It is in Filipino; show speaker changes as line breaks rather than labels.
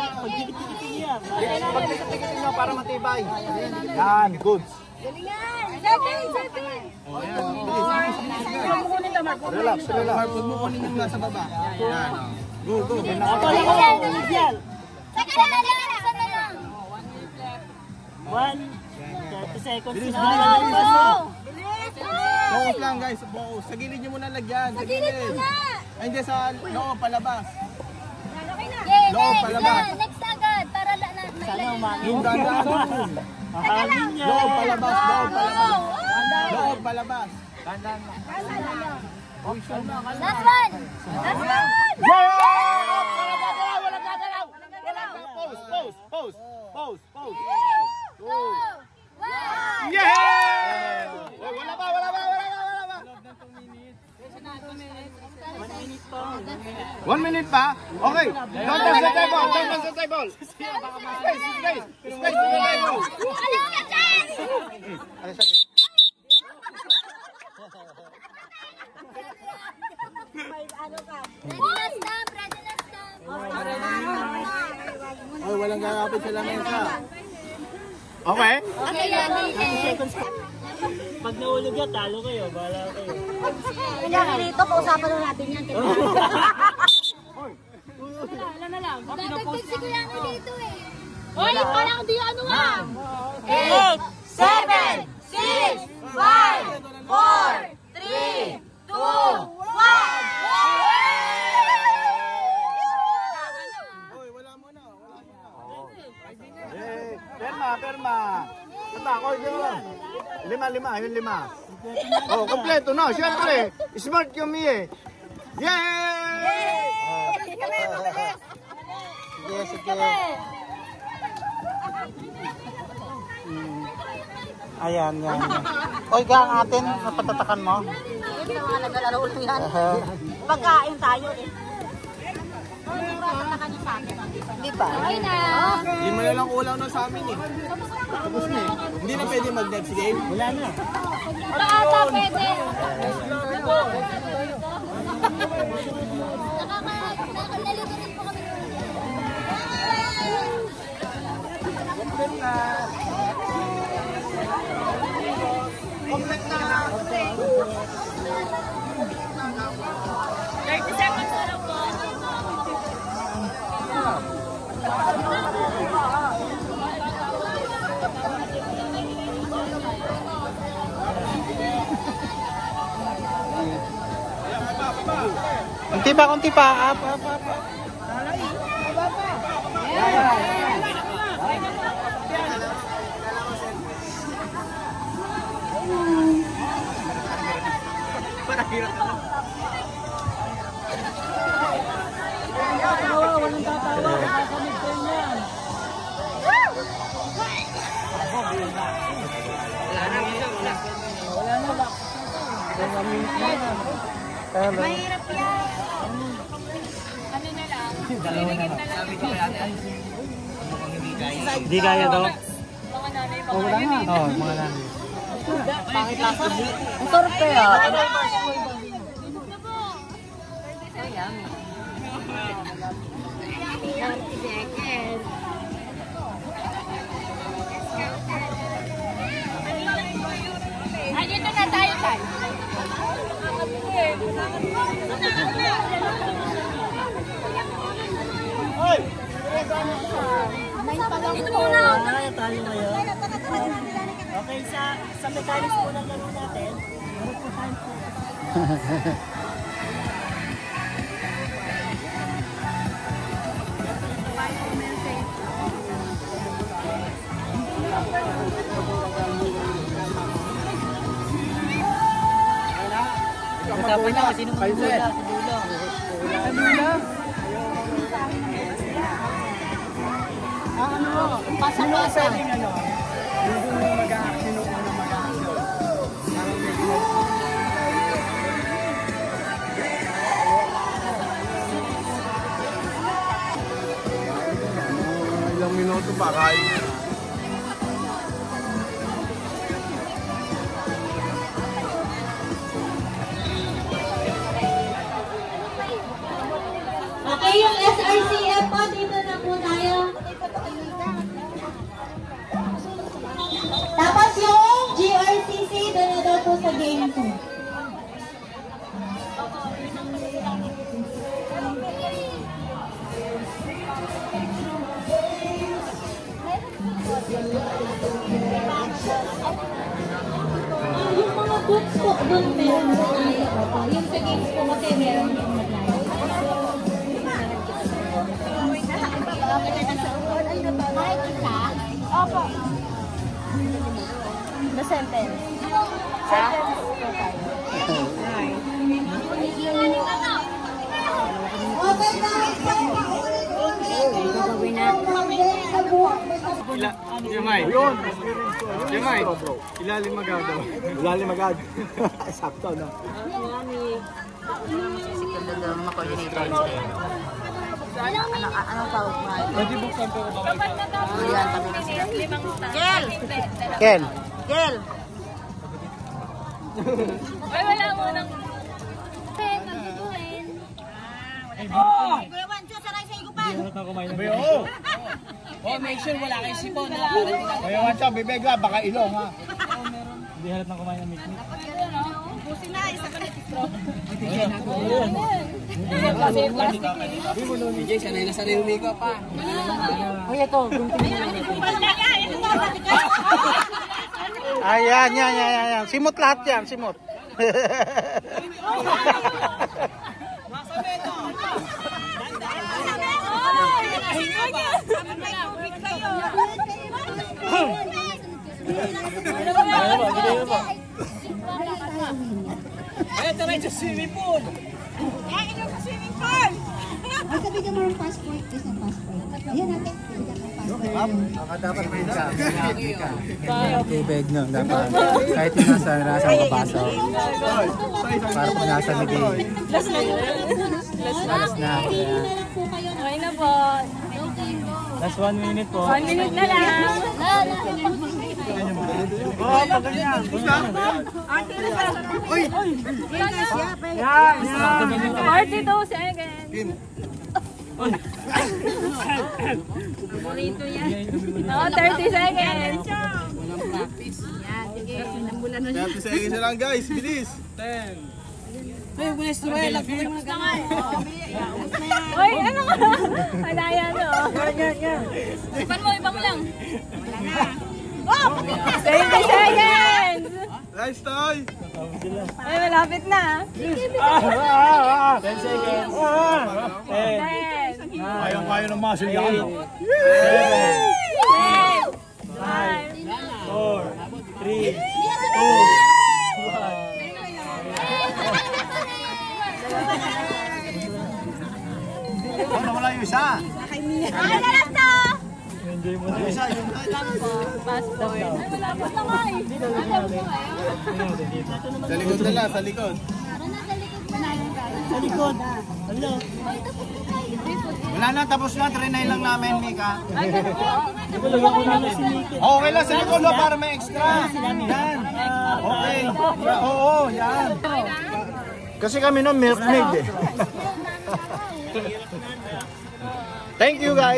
Pagtikit-tikitin niya.
Pagtikit-tikitin niya para matibay. Yan, goods.
Galingan! 7!
Relax, relax.
Huwag mo kunin yung nasa baba. Yan. Go, go.
Ako lang ako. Initial.
Saka na lang!
30 seconds.
Bilis!
Focus lang guys. Focus. Sa gilid nyo muna lagyan.
Sa gilid muna!
Ay, hindi sa loob, palabas.
Okay,
Loob, palabas.
next agad. Para na
Sana umangin.
Yung dandaan.
Mahangin niya.
Loob, palabas. Loob, palabas. Loob, palabas.
Dandan.
Last one! Last one!
Wala gagalaw! Pose, pose, pose, pose, pose.
2, 1!
Yeah! Wala pa, wala pa, wala pa, wala pa.
1 minute pa.
1 minute pa? Okay. Don't touch the table. Don't touch the table. Space, space. Space to the table.
Alis ka dyan!
Alis ka.
Ready na stop! Ready na stop!
Ay, walang gagapit sa lamesa.
Okay?
Okay,
Seconds pa. Pag nahulog yan, talo kayo. Bahala kayo.
Kailangan dito, pausapan na natin yan. Dadagdag si Kuya Angel dito eh. Hoy, parang di ano nga. 8, 7, 6, 5, 4, 3, 2, 1.
Hoy, wala mo na. Wala mo na.
Perma, perma. Ako, yun lang. 5, yun 5. Oh, kompleto na. Siyempre, smart kami eh. Yay! Yes, sige. Ayan, yan. Oy, gang atin, napatatakan mo.
Ito nga naglalaro ulit yan. Pagkain tayo eh. Hindi pa. Okay na.
Hindi mo na lang kulang na sa amin eh. Tapos na eh. Hindi na pwede mag-next game.
Wala na.
Ito ata pwede. Nakakalito rin po kami.
Komplet na.
30 seconds na lang po.
Kunti pa. Up.
Walang tatawa. Nakasamig ko yan. Wala na. 1 minute na yan.
Mahirap yan. Ano na lang? Dinigit na lang.
Hindi kaya daw.
Mga nanay,
Oh, wala nga. Oo, mga nanay.
Pangit lasa.
Ang sarap kaya.
Ay, dito na tayo, Tay.
Hoy!
Dito muna.
Kaya tayo ngayon. Okay, sa mechanics po ng laro natin. Usapan niya kasi nung dulo.
Pasa-pasa.
Yung mag-a-action nung una mag-a-action. Parang medyo... Ilang minuto pa, kain na.
Okay, yung SRCF po, dito na po tayo. Yung mga books po, doon meron po tayo. Yung sa games po kasi meron yung mag-live. Kahit isa? Opo. The sentence. Sentence po tayo.
Jemay. Yun. Jemay. Ilalim magad daw. Ilalim magad. Sakto, no?
Anong tawag mo?
Pwede buksan ko ba?
Kel!
Ken.
Kel!
Ay, wala mo nang... Magduduin.
Kuya Wancho, saray sa igupan!
Oo.
Oh, make sure wala kayo sipon.
Kaya nga siya, bibigla, baka ilong ha.
Hindi halat na kumain ng meat.
Busin na, isa ka na.
Kasi plastic eh.
DJ, sanay na sanay humiko pa.
Ayan, yan. Simot lahat yan, simot.
Eh, taray sa swimming pool.
Ay, sabi ka mo ng passport, isang passport. Ayan natin,
Dapat may ka.
Tubig no, dapat. Kahit yung nasa mabasok. Para pag nasa lagi.
Last na yun.
Alas na. Kaya.
Okay na po.
Last 1 minute po.
1 minute na lang.
Oo, pag ganyan. Uy!
42 seconds. Paborito yan. Oo, 30 seconds.
Walang practice.
Yan, sige. Nambulan na siya.
30 seconds na lang guys, bilis. 10. Hey, bilis to rin. Lagpulin mo na ganyan.
Uy, ano ka? Wala yan, no? Yan. Ipan mo, ibang lang. Wala na. Oh! 20 seconds!
Nice, Toy.
Ay, malapit na.
10 seconds.
10.
Kayang-kaya ng muscle yan.
5, 4, 3, 2.
Wala yung isa.
Okay na lang to!
Yung isa, yung
Fast forward. Ay, malapit na nga eh. Ano po kayo?
Sa likod na lang, sa likod.
Sa likod. Hello.
Wala na, tapos na. Trinay lang namin, Mika.
Ay, ganun po.
Okay lang, sa likod no, para may extra. Yan. Okay. Oo, yan. Kasi kami no, milkmaid eh. Thank you guys.